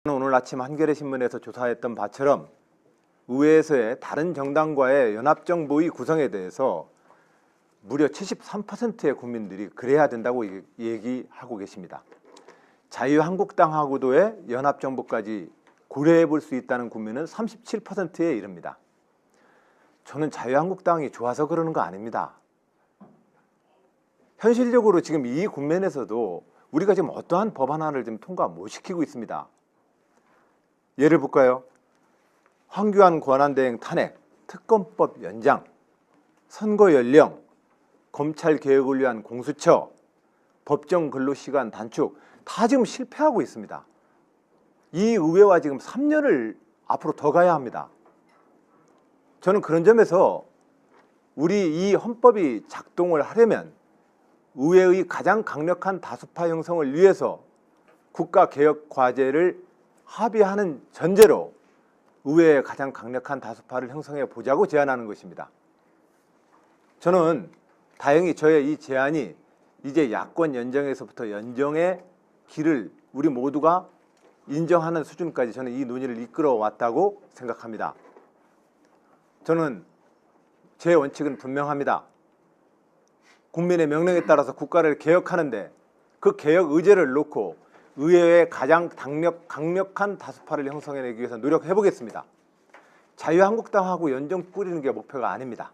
오늘 아침 한겨레 신문에서 조사했던 바처럼 의회에서의 다른 정당과의 연합정부의 구성에 대해서 무려 73%의 국민들이 그래야 된다고 얘기하고 계십니다. 자유한국당하고도의 연합정부까지 고려해 볼 수 있다는 국민은 37%에 이릅니다. 저는 자유한국당이 좋아서 그러는 거 아닙니다. 현실적으로 지금 이 국면에서도 우리가 지금 어떠한 법안 하나를 지금 통과 못 시키고 있습니다. 예를 볼까요? 황교안 권한대행 탄핵, 특검법 연장, 선거 연령, 검찰 개혁을 위한 공수처, 법정 근로시간 단축 다 지금 실패하고 있습니다. 이 의회와 지금 3년을 앞으로 더 가야 합니다. 저는 그런 점에서 우리 이 헌법이 작동을 하려면 의회의 가장 강력한 다수파 형성을 위해서 국가개혁 과제를 합의하는 전제로 의회의 가장 강력한 다수파를 형성해 보자고 제안하는 것입니다. 저는 다행히 저의 이 제안이 이제 야권 연정에서부터 연정의 길을 우리 모두가 인정하는 수준까지 저는 이 논의를 이끌어 왔다고 생각합니다. 저는 제 원칙은 분명합니다. 국민의 명령에 따라서 국가를 개혁하는데 그 개혁 의제를 놓고 의회의 가장 강력한 다수파를 형성해내기 위해서 노력해 보겠습니다. 자유한국당하고 연정 꾸리는 게 목표가 아닙니다.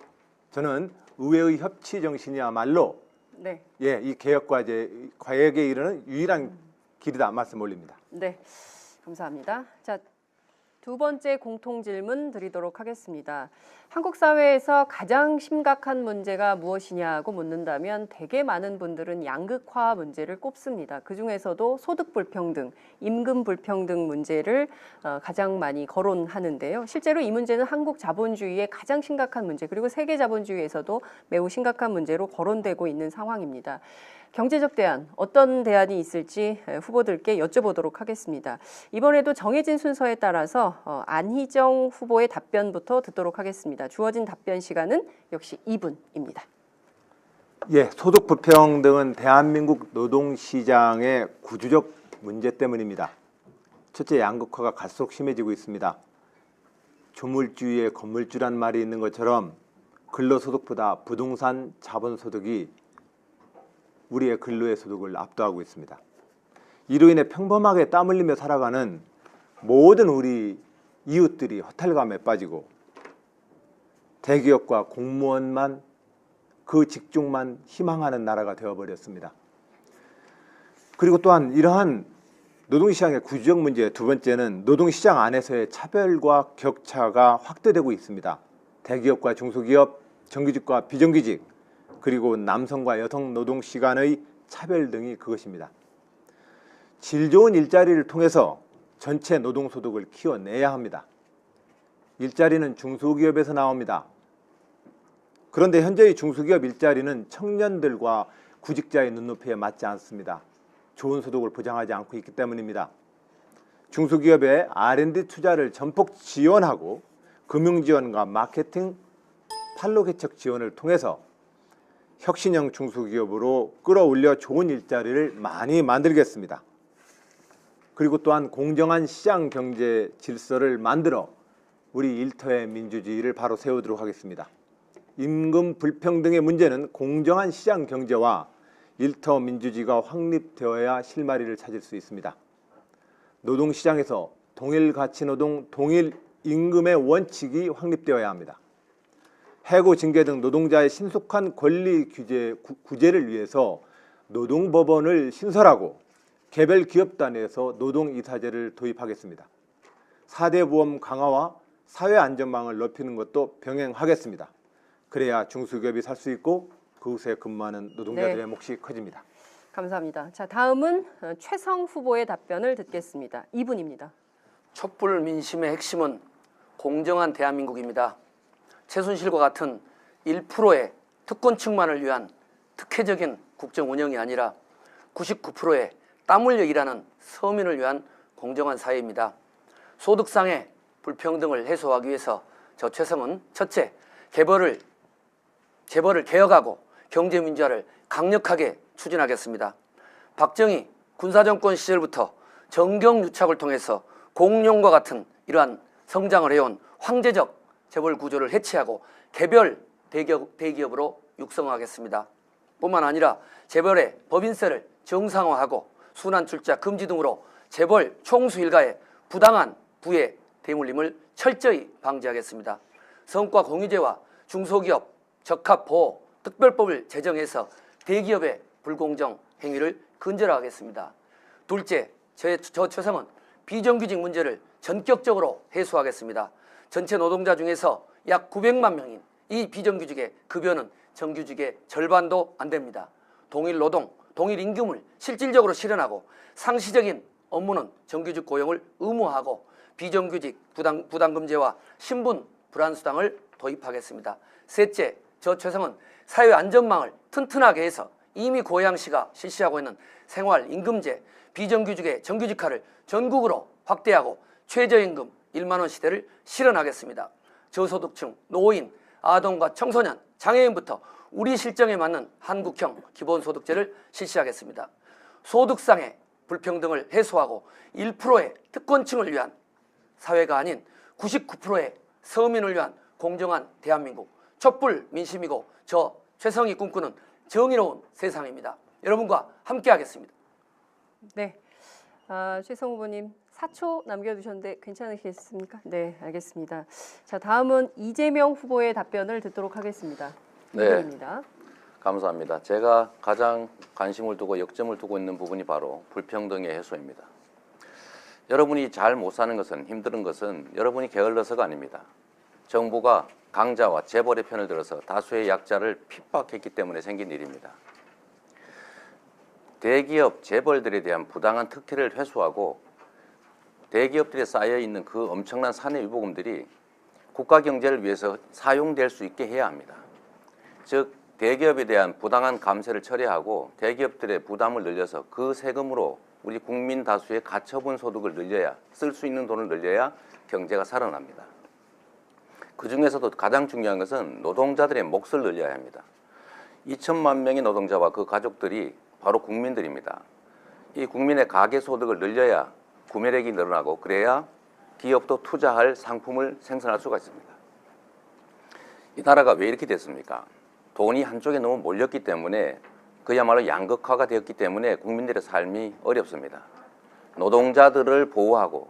저는 의회의 협치 정신이야말로 이 개혁 과제에 이르는 유일한 길이다 말씀 올립니다. 네, 감사합니다. 자, 두 번째 공통 질문 드리도록 하겠습니다. 한국 사회에서 가장 심각한 문제가 무엇이냐고 묻는다면 되게 많은 분들은 양극화 문제를 꼽습니다. 그중에서도 소득 불평등, 임금 불평등 문제를 가장 많이 거론하는데요. 실제로 이 문제는 한국 자본주의의 가장 심각한 문제, 그리고 세계 자본주의에서도 매우 심각한 문제로 거론되고 있는 상황입니다. 경제적 대안, 어떤 대안이 있을지 후보들께 여쭤보도록 하겠습니다. 이번에도 정해진 순서에 따라서 안희정 후보의 답변부터 듣도록 하겠습니다. 주어진 답변 시간은 역시 2분입니다. 예, 소득 불평등은 대한민국 노동시장의 구조적 문제 때문입니다. 첫째, 양극화가 갈수록 심해지고 있습니다. 조물주의에 건물주란 말이 있는 것처럼 근로소득보다 부동산 자본소득이 우리의 근로의 소득을 압도하고 있습니다. 이로 인해 평범하게 땀 흘리며 살아가는 모든 우리 이웃들이 허탈감에 빠지고 대기업과 공무원만 그 직종만 희망하는 나라가 되어버렸습니다. 그리고 또한 이러한 노동시장의 구조적 문제 두 번째는 노동시장 안에서의 차별과 격차가 확대되고 있습니다. 대기업과 중소기업, 정규직과 비정규직, 그리고 남성과 여성 노동시간의 차별 등이 그것입니다. 질 좋은 일자리를 통해서 전체 노동소득을 키워내야 합니다. 일자리는 중소기업에서 나옵니다. 그런데 현재의 중소기업 일자리는 청년들과 구직자의 눈높이에 맞지 않습니다. 좋은 소득을 보장하지 않고 있기 때문입니다. 중소기업의 R&D 투자를 전폭 지원하고 금융지원과 마케팅, 판로 개척 지원을 통해서 혁신형 중소기업으로 끌어올려 좋은 일자리를 많이 만들겠습니다. 그리고 또한 공정한 시장 경제 질서를 만들어 우리 일터의 민주주의를 바로 세우도록 하겠습니다. 임금 불평등의 문제는 공정한 시장 경제와 일터 민주주의가 확립되어야 실마리를 찾을 수 있습니다. 노동시장에서 동일 가치 노동, 동일 임금의 원칙이 확립되어야 합니다. 해고, 징계 등 노동자의 신속한 권리 구제를 위해서 노동법원을 신설하고 개별 기업 단위에서 노동이사제를 도입하겠습니다. 4대 보험 강화와 사회안전망을 높이는 것도 병행하겠습니다. 그래야 중소기업이 살 수 있고 그곳에 근무하는 노동자들의 몫이 커집니다. 감사합니다. 자, 다음은 최성 후보의 답변을 듣겠습니다. 2분입니다. 촛불 민심의 핵심은 공정한 대한민국입니다. 최순실과 같은 1%의 특권층만을 위한 특혜적인 국정 운영이 아니라 99%의 땀 흘려 일하는 서민을 위한 공정한 사회입니다. 소득상의 불평등을 해소하기 위해서 저 최성은 첫째, 재벌을 개혁하고 경제민주화를 강력하게 추진하겠습니다. 박정희 군사정권 시절부터 정경유착을 통해서 공룡과 같은 이러한 성장을 해온 황제적 재벌 구조를 해체하고 개별 대기업으로 육성하겠습니다. 뿐만 아니라 재벌의 법인세를 정상화하고 순환 출자 금지 등으로 재벌 총수 일가의 부당한 부의 대물림을 철저히 방지하겠습니다. 성과 공유제와 중소기업 적합보호 특별법을 제정해서 대기업의 불공정 행위를 근절하겠습니다. 둘째, 저 최성은 비정규직 문제를 전격적으로 해소하겠습니다. 전체 노동자 중에서 약 900만 명인 이 비정규직의 급여는 정규직의 절반도 안 됩니다. 동일 노동, 동일 임금을 실질적으로 실현하고 상시적인 업무는 정규직 고용을 의무화하고 비정규직 부담금제와 신분 불안수당을 도입하겠습니다. 셋째, 저 최성은 사회 안전망을 튼튼하게 해서 이미 고양시가 실시하고 있는 생활임금제, 비정규직의 정규직화를 전국으로 확대하고 최저임금 1만 원 시대를 실현하겠습니다. 저소득층, 노인, 아동과 청소년, 장애인부터 우리 실정에 맞는 한국형 기본소득제를 실시하겠습니다. 소득상의 불평등을 해소하고 1%의 특권층을 위한 사회가 아닌 99%의 서민을 위한 공정한 대한민국, 촛불 민심이고 저 최성이 꿈꾸는 정의로운 세상입니다. 여러분과 함께 하겠습니다. 네, 최성 후보님 4초 남겨두셨는데 괜찮으시겠습니까? 네, 알겠습니다. 자, 다음은 이재명 후보의 답변을 듣도록 하겠습니다. 네. 이분입니다. 감사합니다. 제가 가장 관심을 두고 역점을 두고 있는 부분이 바로 불평등의 해소입니다. 여러분이 잘 못 사는 것은, 힘든 것은 여러분이 게을러서가 아닙니다. 정부가 강자와 재벌의 편을 들어서 다수의 약자를 핍박했기 때문에 생긴 일입니다. 대기업, 재벌들에 대한 부당한 특혜를 회수하고 대기업들에 쌓여있는 그 엄청난 산해유보금들이 국가 경제를 위해서 사용될 수 있게 해야 합니다. 즉 대기업에 대한 부당한 감세를 처리하고 대기업들의 부담을 늘려서 그 세금으로 우리 국민 다수의 가처분 소득을 늘려야, 쓸 수 있는 돈을 늘려야 경제가 살아납니다. 그 중에서도 가장 중요한 것은 노동자들의 몫을 늘려야 합니다. 2천만 명의 노동자와 그 가족들이 바로 국민들입니다. 이 국민의 가계소득을 늘려야 구매력이 늘어나고 그래야 기업도 투자할 상품을 생산할 수가 있습니다. 이 나라가 왜 이렇게 됐습니까? 돈이 한쪽에 너무 몰렸기 때문에 그야말로 양극화가 되었기 때문에 국민들의 삶이 어렵습니다. 노동자들을 보호하고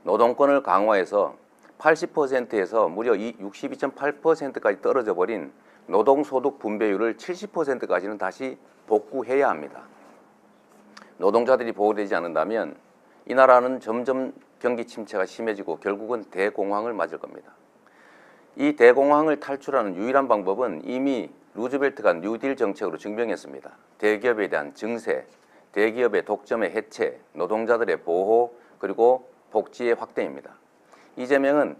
노동권을 강화해서 80%에서 무려 62.8%까지 떨어져 버린 노동소득 분배율을 70%까지는 다시 복구해야 합니다. 노동자들이 보호되지 않는다면 이 나라는 점점 경기 침체가 심해지고 결국은 대공황을 맞을 겁니다. 이 대공황을 탈출하는 유일한 방법은 이미 루즈벨트가 뉴딜 정책으로 증명했습니다. 대기업에 대한 증세, 대기업의 독점의 해체, 노동자들의 보호, 그리고 복지의 확대입니다. 이재명은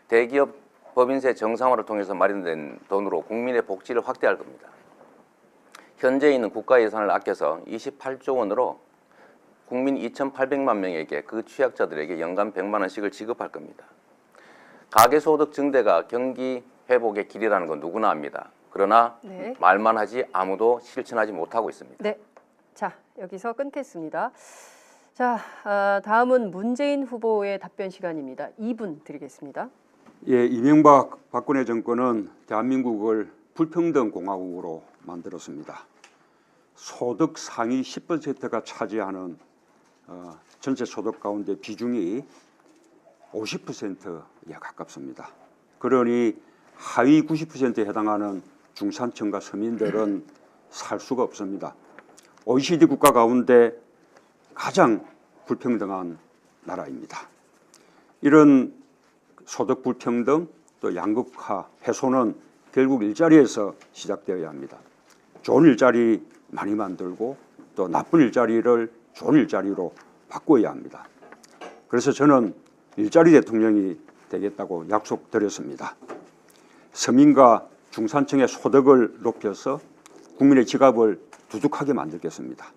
대기업 법인세 정상화를 통해서 마련된 돈으로 국민의 복지를 확대할 겁니다. 현재 있는 국가 예산을 아껴서 28조 원으로 국민 2,800만 명에게 그 취약자들에게 연간 100만 원씩을 지급할 겁니다. 가계소득 증대가 경기 회복의 길이라는 건 누구나 압니다. 그러나 네. 말만 하지 아무도 실천하지 못하고 있습니다. 네, 자 여기서 끊겠습니다. 자, 다음은 문재인 후보의 답변 시간입니다. 2분 드리겠습니다. 예, 이명박 박근혜 정권은 대한민국을 불평등 공화국으로 만들었습니다. 소득 상위 10%가 차지하는 전체 소득 가운데 비중이 50%에 가깝습니다. 그러니 하위 90%에 해당하는 중산층과 서민들은 살 수가 없습니다. OECD 국가 가운데 가장 불평등한 나라입니다. 이런 소득 불평등 또 양극화 해소는 결국 일자리에서 시작되어야 합니다. 좋은 일자리 많이 만들고 또 나쁜 일자리를 좋은 일자리로 바꿔야 합니다. 그래서 저는 일자리 대통령이 되겠다고 약속드렸습니다. 서민과 중산층의 소득을 높여서 국민의 지갑을 두둑하게 만들겠습니다.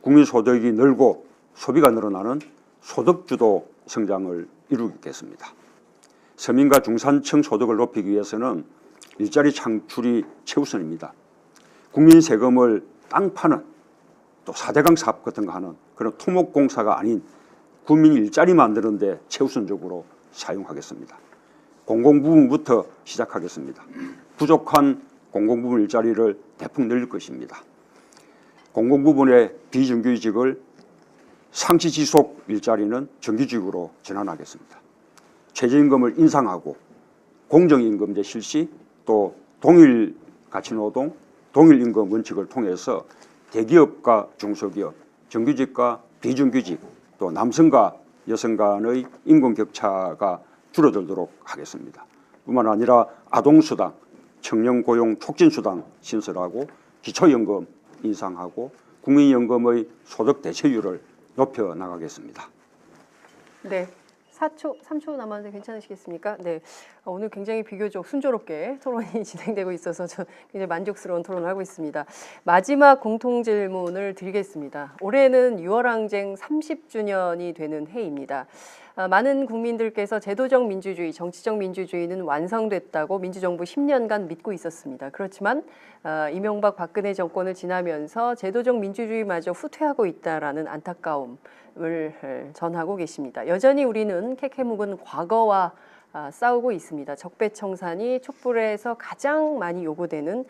국민 소득이 늘고 소비가 늘어나는 소득주도 성장을 이루겠습니다. 서민과 중산층 소득을 높이기 위해서는 일자리 창출이 최우선입니다. 국민 세금을 땅 파는 또 4대강 사업 같은 거 하는 그런 토목공사가 아닌 국민 일자리 만드는 데 최우선적으로 사용하겠습니다. 공공부문부터 시작하겠습니다. 부족한 공공부문 일자리를 대폭 늘릴 것입니다. 공공부문의 비정규직을 상시지속 일자리는 정규직으로 전환하겠습니다. 최저임금을 인상하고 공정임금제 실시, 또 동일 가치노동, 동일임금 원칙을 통해서 대기업과 중소기업, 정규직과 비정규직, 또 남성과 여성 간의 임금 격차가 줄어들도록 하겠습니다. 뿐만 아니라 아동수당, 청년고용 촉진수당 신설하고 기초연금 인상하고 국민연금의 소득 대체율을 높여 나가겠습니다. 네. 3초 남았는데 괜찮으시겠습니까? 네. 오늘 굉장히 비교적 순조롭게 토론이 진행되고 있어서 저 굉장히 만족스러운 토론을 하고 있습니다. 마지막 공통 질문을 드리겠습니다. 올해는 6월 항쟁 30주년이 되는 해입니다. 많은 국민들께서 제도적 민주주의, 정치적 민주주의는 완성됐다고 민주정부 10년간 믿고 있었습니다. 그렇지만 이명박 박근혜 정권을 지나면서 제도적 민주주의마저 후퇴하고 있다라는 안타까움을 전하고 계십니다. 여전히 우리는 캐캐묵은 과거와 싸우고 있습니다. 적폐청산이 촛불에서 가장 많이 요구되는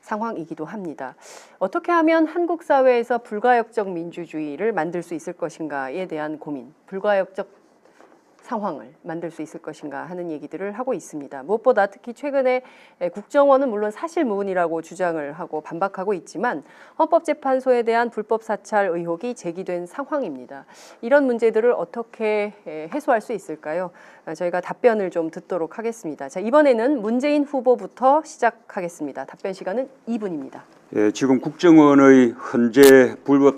상황이기도 합니다. 어떻게 하면 한국 사회에서 불가역적 민주주의를 만들 수 있을 것인가에 대한 고민, 불가역적 상황을 만들 수 있을 것인가 하는 얘기들을 하고 있습니다. 무엇보다 특히 최근에 국정원은 물론 사실무근이라고 주장을 하고 반박하고 있지만 헌법재판소에 대한 불법 사찰 의혹이 제기된 상황입니다. 이런 문제들을 어떻게 해소할 수 있을까요? 저희가 답변을 좀 듣도록 하겠습니다. 자, 이번에는 문재인 후보부터 시작하겠습니다. 답변 시간은 2분입니다. 지금 국정원의 헌재 불법